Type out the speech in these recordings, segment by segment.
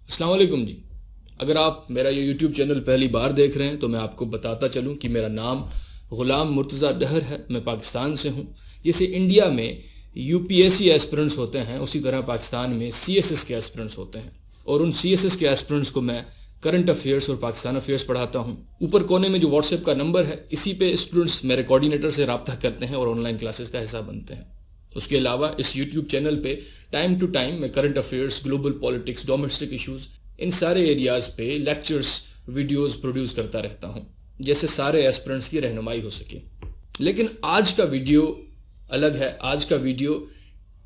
अस्सलाम वालेकुम जी। अगर आप मेरा ये यूट्यूब चैनल पहली बार देख रहे हैं तो मैं आपको बताता चलूं कि मेरा नाम ग़ुलाम मुर्तज़ा डहर है। मैं पाकिस्तान से हूं। जैसे इंडिया में यूपीएससी एस्पिरेंट्स होते हैं उसी तरह पाकिस्तान में सीएसएस के एस्पिरेंट्स होते हैं और उन सीएसएस के एस्पिरेंट्स को मैं करंट अफेयर्स और पाकिस्तान अफेयर्स पढ़ाता हूं। ऊपर कोने में जो व्हाट्सएप का नंबर है इसी पे स्टूडेंट्स मेरे कोऑर्डिनेटर से रब्ता करते हैं और ऑनलाइन क्लासेस का हिस्सा बनते हैं। उसके अलावा इस यूट्यूब चैनल पे टाइम टू टाइम मैं current affairs, global politics, domestic issues, इन सारे एरियाज़ पे लेक्चर्स, वीडियोस प्रोड्यूस करता रहता हूँ जैसे सारे एस्पिरेंट्स की रहनुमाई हो सके। लेकिन आज का वीडियो अलग है। आज का वीडियो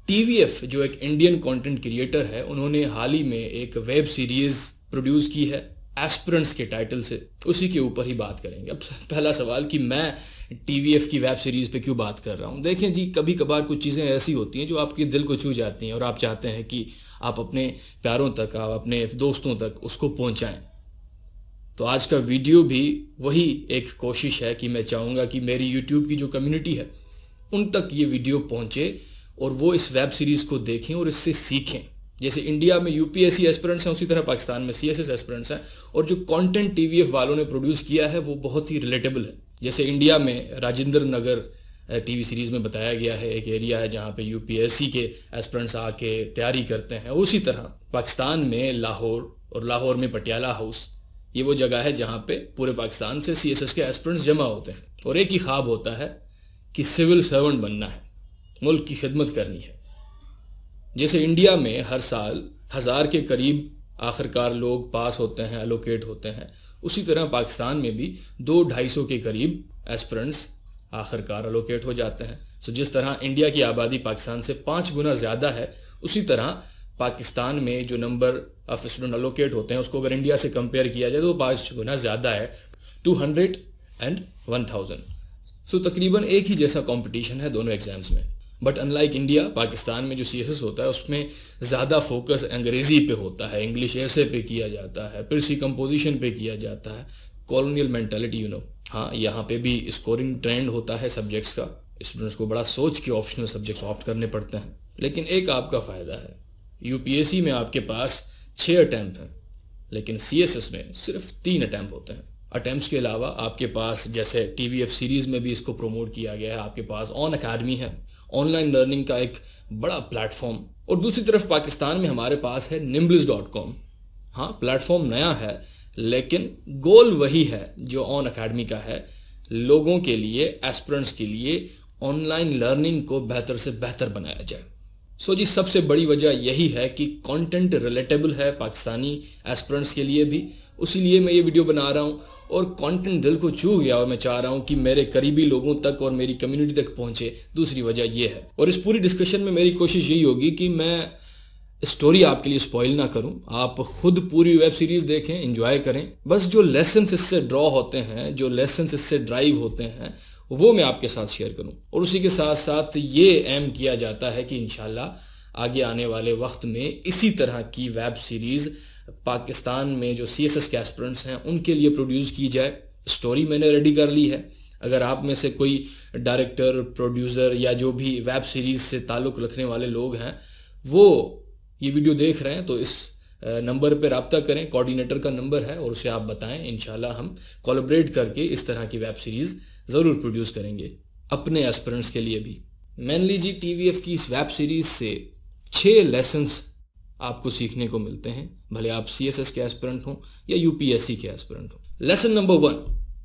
टीवीएफ जो एक इंडियन कंटेंट क्रिएटर है, उन्होंने हाल ही में एक वेब सीरीज़ प्रोड्यूस की है एस्पिरेंट्स के टाइटल से, उसी के ऊपर ही बात करेंगे। अब पहला सवाल कि मैं टीवीएफ की वेब सीरीज़ पे क्यों बात कर रहा हूँ। देखें जी, कभी कभार कुछ चीज़ें ऐसी होती हैं जो आपके दिल को छू जाती हैं और आप चाहते हैं कि आप अपने प्यारों तक, आप अपने दोस्तों तक उसको पहुँचाएँ। तो आज का वीडियो भी वही एक कोशिश है कि मैं चाहूँगा कि मेरी यूट्यूब की जो कम्युनिटी है उन तक ये वीडियो पहुँचे और वो इस वेब सीरीज़ को देखें और इससे सीखें। जैसे इंडिया में यूपीएससी एस्पिरेंट्स हैं उसी तरह पाकिस्तान में सीएसएस एस्पिरेंट्स हैं और जो कंटेंट टीवीएफ वालों ने प्रोड्यूस किया है वो बहुत ही रिलेटेबल है। जैसे इंडिया में राजेंद्र नगर टीवी सीरीज़ में बताया गया है एक एरिया है जहाँ पे यूपीएससी के एस्पिरेंट्स आके तैयारी करते हैं। उसी तरह पाकिस्तान में लाहौर और लाहौर में पटियाला हाउस, ये वो जगह है जहाँ पे पूरे पाकिस्तान से सीएसएस के एस्पिरेंट्स जमा होते हैं और एक ही ख्वाब होता है कि सिविल सर्वेंट बनना है, मुल्क की खिदमत करनी है। जैसे इंडिया में हर साल 1000 के करीब आखिरकार लोग पास होते हैं, एलोकेट होते हैं, उसी तरह पाकिस्तान में भी 200-250 के करीब एस्पिरेंट्स आखिरकार एलोकेट हो जाते हैं। तो जिस तरह इंडिया की आबादी पाकिस्तान से 5 गुना ज़्यादा है, उसी तरह पाकिस्तान में जो नंबर ऑफ स्टूडेंट एलोकेट होते हैं उसको अगर इंडिया से कंपेयर किया जाए तो 5 गुना ज़्यादा है, 200 एंड 1000। सो तकरीबन एक ही जैसा कंपटीशन है दोनों एग्जाम्स में। बट अनलाइक इंडिया, पाकिस्तान में जो सीएसएस होता है उसमें ज़्यादा फोकस अंग्रेज़ी पे होता है, इंग्लिश ऐसे पे किया जाता है, फिर सी कंपोजिशन पे किया जाता है, कॉलोनियल मेंटालिटी हाँ, यहाँ पे भी स्कोरिंग ट्रेंड होता है सब्जेक्ट्स का। स्टूडेंट्स को बड़ा सोच के ऑप्शनल सब्जेक्ट्स ऑप्ट करने पड़ते हैं। लेकिन एक आपका फ़ायदा है, यूपीएससी में आपके पास 6 अटैम्प्ट हैं लेकिन सीएसएस में सिर्फ 3 अटैम्प्ट होते हैं। अटैम्प्ट्स के अलावा आपके पास, जैसे टीवीएफ सीरीज़ में भी इसको प्रमोट किया गया है, आपके पास ऑन अकेडमी है, ऑनलाइन लर्निंग का एक बड़ा प्लेटफॉर्म। और दूसरी तरफ पाकिस्तान में हमारे पास है nimbliz.com। हाँ, प्लेटफॉर्म नया है लेकिन गोल वही है जो ऑन अकेडमी का है, लोगों के लिए, एस्पिरेंट्स के लिए ऑनलाइन लर्निंग को बेहतर से बेहतर बनाया जाए। सो जी, सबसे बड़ी वजह यही है कि कंटेंट रिलेटेबल है पाकिस्तानी एस्पिरेंट्स के लिए भी, उसीलिए मैं ये वीडियो बना रहा हूँ। और कंटेंट दिल को छू गया और मैं चाह रहा हूँ कि मेरे करीबी लोगों तक और मेरी कम्युनिटी तक पहुँचे। दूसरी वजह ये है। और इस पूरी डिस्कशन में मेरी कोशिश यही होगी कि मैं स्टोरी आपके लिए स्पॉइल ना करूं, आप खुद पूरी वेब सीरीज़ देखें, एंजॉय करें। बस जो लेसन्स इससे ड्रॉ होते हैं, जो लेसन्स इससे ड्राइव होते हैं, वो मैं आपके साथ शेयर करूं। और उसी के साथ साथ ये एम किया जाता है कि इंशाल्लाह आगे आने वाले वक्त में इसी तरह की वेब सीरीज़ पाकिस्तान में जो सीएसएस के एस्पिरेंट्स हैं उनके लिए प्रोड्यूस की जाए। स्टोरी मैंने रेडी कर ली है। अगर आप में से कोई डायरेक्टर, प्रोड्यूसर या जो भी वेब सीरीज़ से ताल्लुक़ रखने वाले लोग हैं वो ये वीडियो देख रहे हैं तो इस नंबर पे रब्ता करें, कोऑर्डिनेटर का नंबर है, और उसे आप बताएं। इंशाल्लाह हम कोलैबोरेट करके इस तरह की वेब सीरीज़ ज़रूर प्रोड्यूस करेंगे अपने एस्पिरेंट्स के लिए भी। मेनली जी, टीवीएफ की इस वेब सीरीज़ से 6 लेसन्स आपको सीखने को मिलते हैं, भले आप सीएसएस के एस्पिरेंट हों या यूपीएससी के एस्पिरेंट हों। लेसन नंबर 1,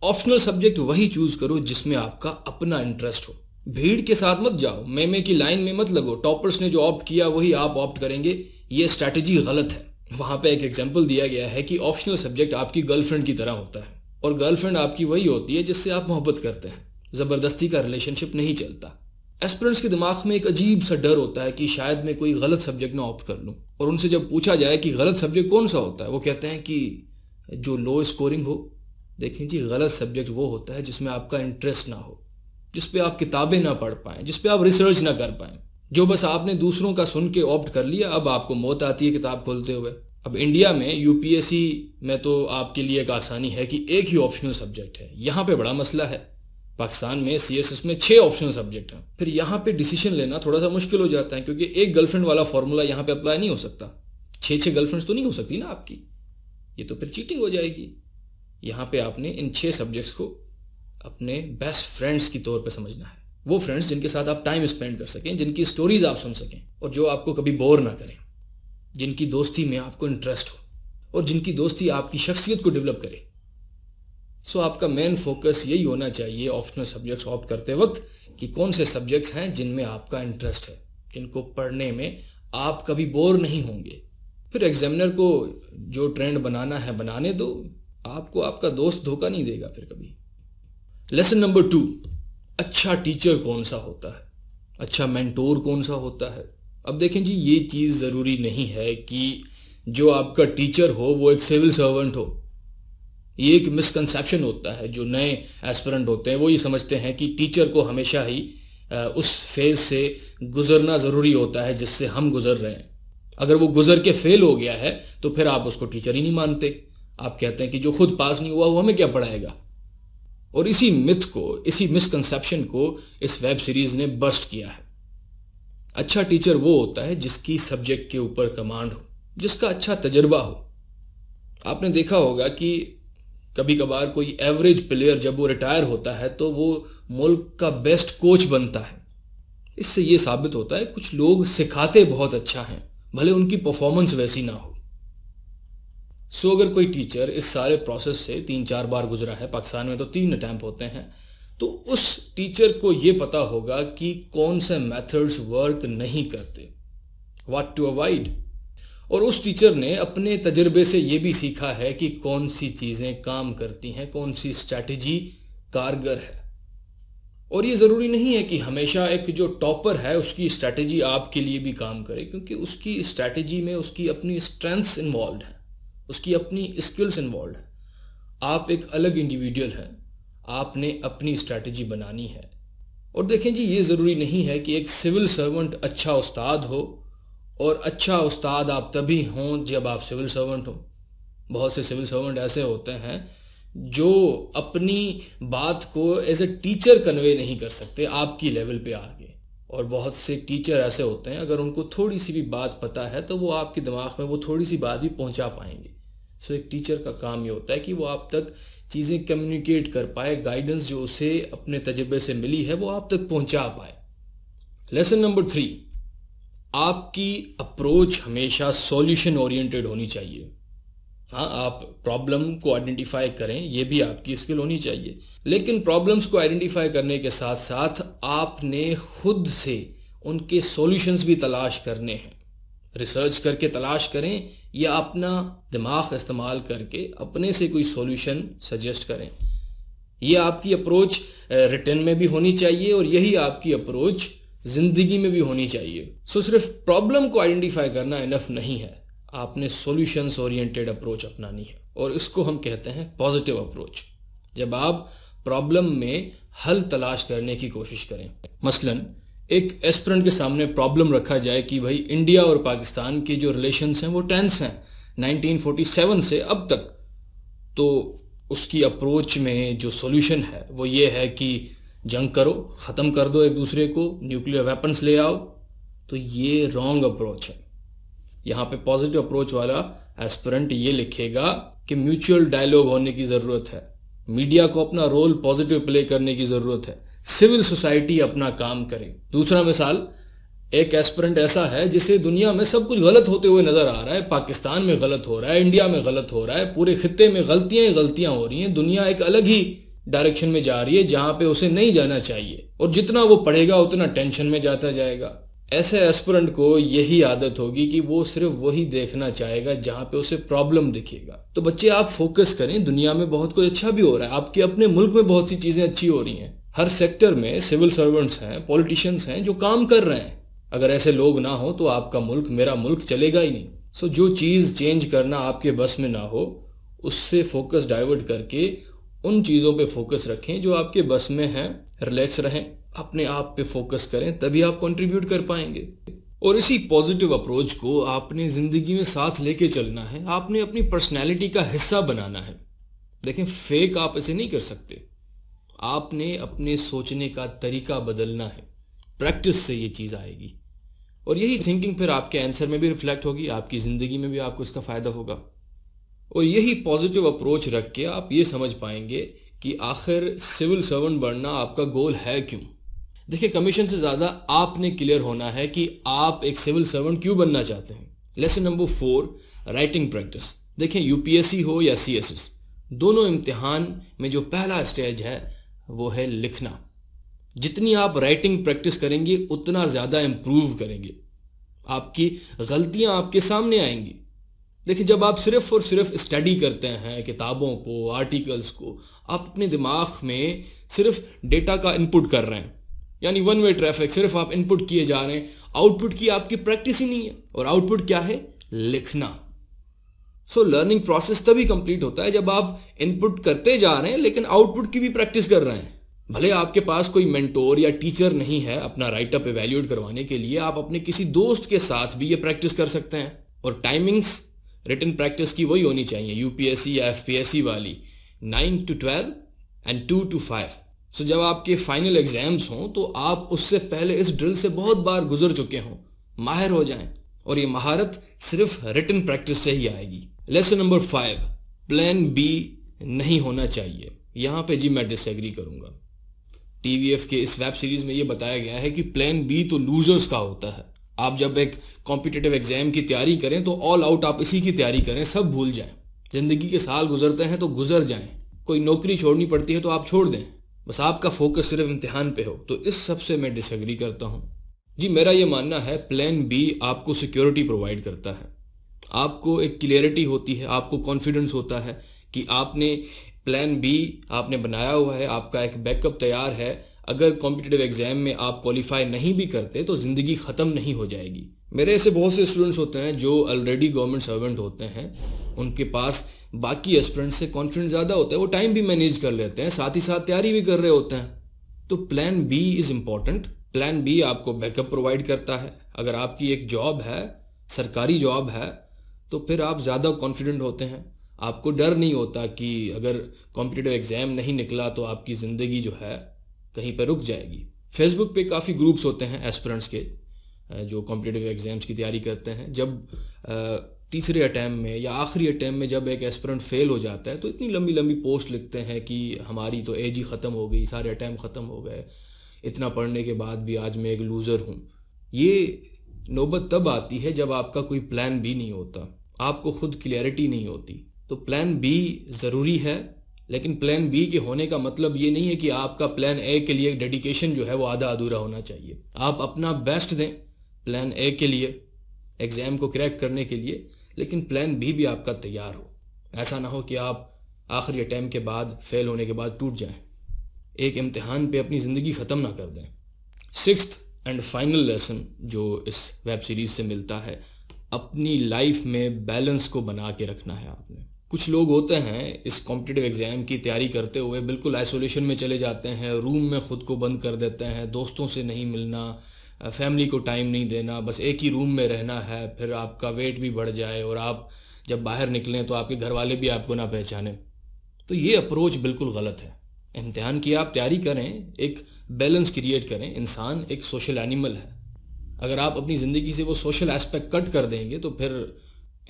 ऑप्शनल सब्जेक्ट वही चूज़ करो जिसमें आपका अपना इंटरेस्ट हो। भीड़ के साथ मत जाओ, मेमे की लाइन में मत लगो, टॉपर्स ने जो ऑप्ट किया वही आप ऑप्ट करेंगे, ये स्ट्रैटेजी गलत है। वहाँ पे एक एग्जांपल दिया गया है कि ऑप्शनल सब्जेक्ट आपकी गर्लफ्रेंड की तरह होता है और गर्लफ्रेंड आपकी वही होती है जिससे आप मोहब्बत करते हैं, ज़बरदस्ती का रिलेशनशिप नहीं चलता। एस्पिरेंट्स के दिमाग में एक अजीब सा डर होता है कि शायद मैं कोई गलत सब्जेक्ट ना ऑप्ट कर लूँ, और उनसे जब पूछा जाए कि गलत सब्जेक्ट कौन सा होता है, वो कहते हैं कि जो लो स्कोरिंग हो। देखें जी, गलत सब्जेक्ट वो होता है जिसमें आपका इंटरेस्ट ना हो, जिस पे आप किताबें ना पढ़ पाएँ, जिस पे आप रिसर्च ना कर पाएँ, जो बस आपने दूसरों का सुन के ऑप्ट कर लिया, अब आपको मौत आती है किताब खोलते हुए। अब इंडिया में यूपीएससी में तो आपके लिए एक आसानी है कि एक ही ऑप्शनल सब्जेक्ट है, यहाँ पे बड़ा मसला है। पाकिस्तान में सीएसएस में 6 ऑप्शनल सब्जेक्ट हैं, फिर यहाँ पे डिसीजन लेना थोड़ा सा मुश्किल हो जाता है क्योंकि एक गर्लफ्रेंड वाला फॉर्मूला यहाँ पे अप्लाई नहीं हो सकता। छः गर्लफ्रेंड्स तो नहीं हो सकती ना आपकी, ये तो फिर चीटिंग हो जाएगी। यहाँ पे आपने इन 6 सब्जेक्ट्स को अपने बेस्ट फ्रेंड्स की तौर पे समझना है। वो फ्रेंड्स जिनके साथ आप टाइम स्पेंड कर सकें, जिनकी स्टोरीज आप सुन सकें और जो आपको कभी बोर ना करें, जिनकी दोस्ती में आपको इंटरेस्ट हो और जिनकी दोस्ती आपकी शख्सियत को डेवलप करे। सो आपका मेन फोकस यही होना चाहिए ऑप्शनल सब्जेक्ट्स ऑप्ट करते वक्त कि कौन से सब्जेक्ट्स हैं जिनमें आपका इंटरेस्ट है, जिनको पढ़ने में आप कभी बोर नहीं होंगे। फिर एग्जामिनर को जो ट्रेंड बनाना है बनाने दो, आपको आपका दोस्त धोखा नहीं देगा फिर कभी। लेसन नंबर 2, अच्छा टीचर कौन सा होता है, अच्छा मेंटोर कौन सा होता है। अब देखें जी, ये चीज़ ज़रूरी नहीं है कि जो आपका टीचर हो वो एक सिविल सर्वेंट हो। ये एक मिसकंसेप्शन होता है। जो नए एस्पिरेंट होते हैं वो ये समझते हैं कि टीचर को हमेशा ही उस फेज़ से गुजरना ज़रूरी होता है जिससे हम गुजर रहे हैं। अगर वो गुजर के फेल हो गया है तो फिर आप उसको टीचर ही नहीं मानते। आप कहते हैं कि जो खुद पास नहीं हुआ वो हमें क्या पढ़ाएगा। और इसी मिथ को, इसी मिसकंसेप्शन को इस वेब सीरीज़ ने बस्ट किया है। अच्छा टीचर वो होता है जिसकी सब्जेक्ट के ऊपर कमांड हो, जिसका अच्छा तजर्बा हो। आपने देखा होगा कि कभी कभार कोई एवरेज प्लेयर जब वो रिटायर होता है तो वो मुल्क का बेस्ट कोच बनता है। इससे ये साबित होता है कुछ लोग सिखाते बहुत अच्छा हैं, भले उनकी परफॉर्मेंस वैसी ना हो। सो अगर कोई टीचर इस सारे प्रोसेस से 3-4 बार गुजरा है, पाकिस्तान में तो 3 अटैम्प्ट होते हैं, तो उस टीचर को ये पता होगा कि कौन से मेथड्स वर्क नहीं करते, व्हाट टू अवॉइड। और उस टीचर ने अपने तजर्बे से ये भी सीखा है कि कौन सी चीज़ें काम करती हैं, कौन सी स्ट्रैटेजी कारगर है। और ये ज़रूरी नहीं है कि हमेशा एक जो टॉपर है उसकी स्ट्रैटेजी आपके लिए भी काम करे, क्योंकि उसकी स्ट्रैटेजी में उसकी अपनी स्ट्रेंथ्स इन्वॉल्व हैं, उसकी अपनी स्किल्स इन्वॉल्व हैं। आप एक अलग इंडिविजुअल हैं, आपने अपनी स्ट्रैटेजी बनानी है। और देखें जी, ये ज़रूरी नहीं है कि एक सिविल सर्वेंट अच्छा उस्ताद हो, और अच्छा उस्ताद आप तभी हों जब आप सिविल सर्वेंट हों। बहुत से सिविल सर्वेंट ऐसे होते हैं जो अपनी बात को एज ए टीचर कन्वे नहीं कर सकते आपकी लेवल पे आगे। और बहुत से टीचर ऐसे होते हैं, अगर उनको थोड़ी सी भी बात पता है तो वो आपके दिमाग में वो थोड़ी सी बात भी पहुंचा पाएंगे। सो एक टीचर का काम ये होता है कि वो आप तक चीज़ें कम्युनिकेट कर पाए, गाइडेंस जो उसे अपने तजर्बे से मिली है वो आप तक पहुंचा पाए। लेसन नंबर 3, आपकी अप्रोच हमेशा सॉल्यूशन ओरिएंटेड होनी चाहिए। हाँ, आप प्रॉब्लम को आइडेंटिफाई करें, ये भी आपकी स्किल होनी चाहिए, लेकिन प्रॉब्लम्स को आइडेंटिफाई करने के साथ साथ आपने खुद से उनके सॉल्यूशंस भी तलाश करने हैं। रिसर्च करके तलाश करें या अपना दिमाग इस्तेमाल करके अपने से कोई सॉल्यूशन सजेस्ट करें। ये आपकी अप्रोच रिटन में भी होनी चाहिए और यही आपकी अप्रोच ज़िंदगी में भी होनी चाहिए। सो सिर्फ प्रॉब्लम को आइडेंटिफाई करना इनफ नहीं है, आपने सॉल्यूशंस ओरिएंटेड अप्रोच अपनानी है, और इसको हम कहते हैं पॉजिटिव अप्रोच। जब आप प्रॉब्लम में हल तलाश करने की कोशिश करें, मसलन एक एस्पिरेंट के सामने प्रॉब्लम रखा जाए कि भाई इंडिया और पाकिस्तान के जो रिलेशंस हैं वो टेंस हैं 1947 से अब तक, तो उसकी अप्रोच में जो सॉल्यूशन है वो ये है कि जंग करो, ख़त्म कर दो एक दूसरे को, न्यूक्लियर वेपन्स ले आओ। तो ये रॉन्ग अप्रोच है। यहाँ पे पॉजिटिव अप्रोच वाला एस्पिरेंट ये लिखेगा कि म्यूचुअल डायलॉग होने की ज़रूरत है, मीडिया को अपना रोल पॉजिटिव प्ले करने की ज़रूरत है, सिविल सोसाइटी अपना काम करे। दूसरा मिसाल, एक एस्पिरेंट ऐसा है जिसे दुनिया में सब कुछ गलत होते हुए नज़र आ रहा है, पाकिस्तान में गलत हो रहा है, इंडिया में गलत हो रहा है, पूरे खित्ते में गलतियाँ ही गलतियाँ हो रही हैं, दुनिया एक अलग ही डायरेक्शन में जा रही है जहाँ पे उसे नहीं जाना चाहिए, और जितना वो पढ़ेगा उतना टेंशन में जाता जाएगा। ऐसे एस्पिरेंट को यही आदत होगी कि वो सिर्फ वही देखना चाहेगा जहाँ पे उसे प्रॉब्लम दिखेगा। तो बच्चे, आप फोकस करें, दुनिया में बहुत कुछ अच्छा भी हो रहा है, आपके अपने मुल्क में बहुत सी चीज़ें अच्छी हो रही हैं, हर सेक्टर में सिविल सर्वेंट्स हैं, पॉलिटिशियंस हैं जो काम कर रहे हैं। अगर ऐसे लोग ना हो तो आपका मुल्क, मेरा मुल्क चलेगा ही नहीं। सो जो चीज़ चेंज करना आपके बस में ना हो, उससे फोकस डाइवर्ट करके उन चीज़ों पे फोकस रखें जो आपके बस में हैं। रिलैक्स रहें, अपने आप पे फोकस करें, तभी आप कंट्रीब्यूट कर पाएंगे। और इसी पॉजिटिव अप्रोच को आपने ज़िंदगी में साथ लेके चलना है, आपने अपनी पर्सनैलिटी का हिस्सा बनाना है। देखें, फेक आप ऐसे नहीं कर सकते, आपने अपने सोचने का तरीका बदलना है। प्रैक्टिस से ये चीज़ आएगी। और यही थिंकिंग फिर आपके आंसर में भी रिफ्लेक्ट होगी, आपकी ज़िंदगी में भी आपको इसका फ़ायदा होगा। और यही पॉजिटिव अप्रोच रख के आप ये समझ पाएंगे कि आखिर सिविल सर्वेंट बनना आपका गोल है क्यों। देखिए, कमीशन से ज़्यादा आपने क्लियर होना है कि आप एक सिविल सर्वेंट क्यों बनना चाहते हैं। Lesson number 4, writing practice. देखें, यूपीएससी हो या सीएसएस, दोनों इम्तिहान में जो पहला स्टेज है वो है लिखना। जितनी आप राइटिंग प्रैक्टिस करेंगे उतना ज़्यादा इम्प्रूव करेंगे, आपकी गलतियां आपके सामने आएंगी। देखिए, जब आप सिर्फ और सिर्फ स्टडी करते हैं किताबों को, आर्टिकल्स को, आप अपने दिमाग में सिर्फ डेटा का इनपुट कर रहे हैं, यानी वन वे ट्रैफिक, सिर्फ आप इनपुट किए जा रहे हैं, आउटपुट की आपकी प्रैक्टिस ही नहीं है। और आउटपुट क्या है? लिखना। सो लर्निंग प्रोसेस तभी कंप्लीट होता है जब आप इनपुट करते जा रहे हैं लेकिन आउटपुट की भी प्रैक्टिस कर रहे हैं। भले आपके पास कोई मेंटोर या टीचर नहीं है अपना राइटअप इवैल्यूएट करवाने के लिए, आप अपने किसी दोस्त के साथ भी ये प्रैक्टिस कर सकते हैं। और टाइमिंग्स रिटन प्रैक्टिस की वही होनी चाहिए, यूपीएससी या एफपीएससी वाली, 9 to 12 एंड 2 to 5। सो जब आपके फाइनल एग्जाम्स हों तो आप उससे पहले इस ड्रिल से बहुत बार गुजर चुके हों, माहिर हो जाएं। और ये महारत सिर्फ रिटन प्रैक्टिस से ही आएगी। लेसन नंबर 5, प्लान बी नहीं होना चाहिए। यहाँ पे जी मैं डिसएग्री करूँगा। टीवीएफ के इस वेब सीरीज में ये बताया गया है कि प्लान बी तो लूजर्स का होता है। आप जब एक कॉम्पिटिटिव एग्जाम की तैयारी करें तो ऑल आउट आप इसी की तैयारी करें, सब भूल जाएं। जिंदगी के साल गुजरते हैं तो गुजर जाएं, कोई नौकरी छोड़नी पड़ती है तो आप छोड़ दें, बस आपका फोकस सिर्फ इम्तिहान पे हो। तो इस सब से मैं डिसएग्री करता हूँ जी। मेरा ये मानना है प्लान बी आपको सिक्योरिटी प्रोवाइड करता है, आपको एक क्लियरिटी होती है, आपको कॉन्फिडेंस होता है कि आपने प्लान बी आपने बनाया हुआ है, आपका एक बैकअप तैयार है। अगर कॉम्पिटिटिव एग्जाम में आप क्वालिफाई नहीं भी करते तो ज़िंदगी ख़त्म नहीं हो जाएगी। मेरे ऐसे बहुत से स्टूडेंट्स होते हैं जो ऑलरेडी गवर्नमेंट सर्वेंट होते हैं, उनके पास बाकी एस्पिरेंट्स से कॉन्फिडेंस ज़्यादा होता है, वो टाइम भी मैनेज कर लेते हैं, साथ ही साथ तैयारी भी कर रहे होते हैं। तो plan B is important. Plan B आपको बैकअप प्रोवाइड करता है। अगर आपकी एक जॉब है, सरकारी जॉब है, तो फिर आप ज़्यादा कॉन्फिडेंट होते हैं, आपको डर नहीं होता कि अगर कॉम्पिटिटिव एग्ज़ाम नहीं निकला तो आपकी ज़िंदगी जो है कहीं पर रुक जाएगी। फेसबुक पे काफ़ी ग्रुप्स होते हैं एस्पिरेंट्स के जो कॉम्पिटिटिव एग्ज़ाम्स की तैयारी करते हैं। जब तीसरे अटैम्प्ट में या आखिरी अटैम्प्ट में जब एक एस्पिरेंट फेल हो जाता है तो इतनी लंबी लंबी पोस्ट लिखते हैं कि हमारी तो एज ही ख़त्म हो गई, सारे अटैम्प्ट ख़त्म हो गए, इतना पढ़ने के बाद भी आज मैं एक लूज़र हूँ। ये नौबत तब आती है जब आपका कोई प्लान बी नहीं होता, आपको खुद क्लियरिटी नहीं होती। तो प्लान बी ज़रूरी है, लेकिन प्लान बी के होने का मतलब ये नहीं है कि आपका प्लान ए के लिए डेडिकेशन जो है वो आधा अधूरा होना चाहिए। आप अपना बेस्ट दें प्लान ए के लिए, एग्ज़ाम को क्रैक करने के लिए, लेकिन प्लान बी भी आपका तैयार हो। ऐसा ना हो कि आप आखिरी अटैम्प्ट के बाद फेल होने के बाद टूट जाएं, एक इम्तिहान पे अपनी ज़िंदगी ख़त्म ना कर दें। 6th एंड फाइनल लेसन जो इस वेब सीरीज़ से मिलता है, अपनी लाइफ में बैलेंस को बना के रखना है आपने। कुछ लोग होते हैं इस कॉम्पिटिटिव एग्ज़ाम की तैयारी करते हुए बिल्कुल आइसोलेशन में चले जाते हैं, रूम में ख़ुद को बंद कर देते हैं, दोस्तों से नहीं मिलना, फैमिली को टाइम नहीं देना, बस एक ही रूम में रहना है। फिर आपका वेट भी बढ़ जाए और आप जब बाहर निकलें तो आपके घर वाले भी आपको ना पहचाने। तो ये अप्रोच बिल्कुल गलत है। इम्तिहान की आप तैयारी करें, एक बैलेंस क्रिएट करें। इंसान एक सोशल एनिमल है, अगर आप अपनी ज़िंदगी से वो सोशल एस्पेक्ट कट कर देंगे तो फिर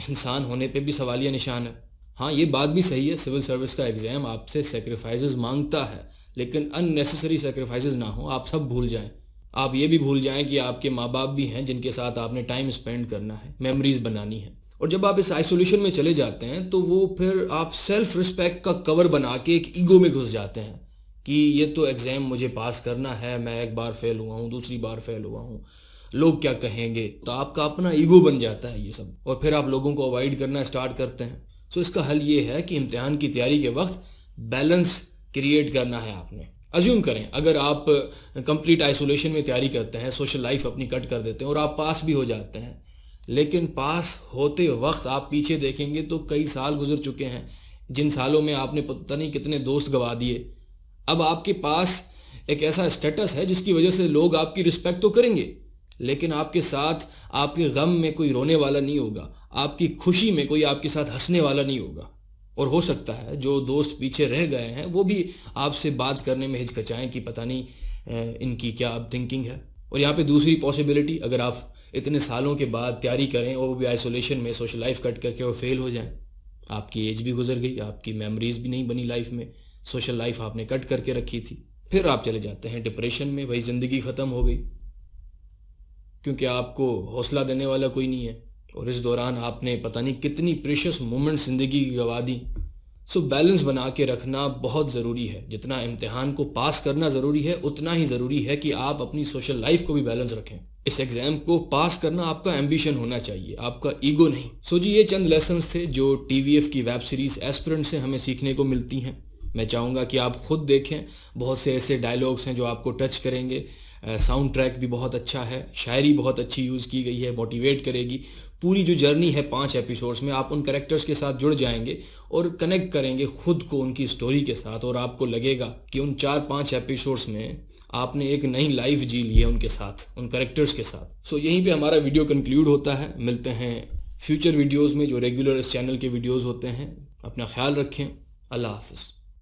इंसान होने पे भी सवालिया निशान है। हाँ, ये बात भी सही है, सिविल सर्विस का एग्ज़ाम आपसे सेक्रीफाइसेस मांगता है, लेकिन अननेसेसरी सेक्रीफाइसेस ना हो। आप सब भूल जाएं, आप ये भी भूल जाएं कि आपके माँ बाप भी हैं जिनके साथ आपने टाइम स्पेंड करना है, मेमोरीज बनानी है। और जब आप इस आइसोलेशन में चले जाते हैं तो वो फिर आप सेल्फ रिस्पेक्ट का कवर बना के एक ईगो में घुस जाते हैं कि ये तो एग्ज़ाम मुझे पास करना है, मैं एक बार फेल हुआ हूँ, दूसरी बार फेल हुआ हूँ, लोग क्या कहेंगे। तो आपका अपना ईगो बन जाता है ये सब, और फिर आप लोगों को अवॉइड करना स्टार्ट करते हैं। सो इसका हल ये है कि इम्तिहान की तैयारी के वक्त बैलेंस क्रिएट करना है आपने। अज्यूम करें अगर आप कंप्लीट आइसोलेशन में तैयारी करते हैं, सोशल लाइफ अपनी कट कर देते हैं और आप पास भी हो जाते हैं, लेकिन पास होते वक्त आप पीछे देखेंगे तो कई साल गुजर चुके हैं, जिन सालों में आपने पता नहीं कितने दोस्त गंवा दिए। अब आपके पास एक ऐसा स्टेटस है जिसकी वजह से लोग आपकी रिस्पेक्ट तो करेंगे, लेकिन आपके साथ आपके गम में कोई रोने वाला नहीं होगा, आपकी खुशी में कोई आपके साथ हंसने वाला नहीं होगा। और हो सकता है जो दोस्त पीछे रह गए हैं वो भी आपसे बात करने में हिचकिचाएं कि पता नहीं इनकी क्या अब थिंकिंग है। और यहाँ पे दूसरी पॉसिबिलिटी, अगर आप इतने सालों के बाद तैयारी करें और वो भी आइसोलेशन में, सोशल लाइफ कट करके और फेल हो जाएं। आपकी एज भी गुजर गई, आपकी मेमोरीज भी नहीं बनी लाइफ में, सोशल लाइफ आपने कट करके रखी थी। फिर आप चले जाते हैं डिप्रेशन में, भाई ज़िंदगी ख़त्म हो गई, क्योंकि आपको हौसला देने वाला कोई नहीं है और इस दौरान आपने पता नहीं कितनी प्रेशियस मोमेंट्स ज़िंदगी की गंवा दी। सो बैलेंस बना के रखना बहुत ज़रूरी है। जितना इम्तिहान को पास करना ज़रूरी है, उतना ही ज़रूरी है कि आप अपनी सोशल लाइफ को भी बैलेंस रखें। इस एग्ज़ाम को पास करना आपका एम्बिशन होना चाहिए, आपका ईगो नहीं। सो जी, ये चंद लेसन्स थे जो TVF की वेब सीरीज़ एस्पिरेंट से हमें सीखने को मिलती हैं। मैं चाहूँगा कि आप खुद देखें, बहुत से ऐसे डायलॉग्स हैं जो आपको टच करेंगे। साउंड ट्रैक भी बहुत अच्छा है, शायरी बहुत अच्छी यूज़ की गई है, मोटिवेट करेगी। पूरी जो जर्नी है 5 एपिसोड्स में, आप उन कैरेक्टर्स के साथ जुड़ जाएंगे और कनेक्ट करेंगे खुद को उनकी स्टोरी के साथ, और आपको लगेगा कि उन 4-5 एपिसोड्स में आपने एक नई लाइफ जी ली है उनके साथ, उन कैरेक्टर्स के साथ। सो यहीं पे हमारा वीडियो कंक्लूड होता है। मिलते हैं फ्यूचर वीडियोज़ में जो रेगुलर इस चैनल के वीडियोज़ होते हैं। अपना ख्याल रखें। अल्लाह हाफ़िज़।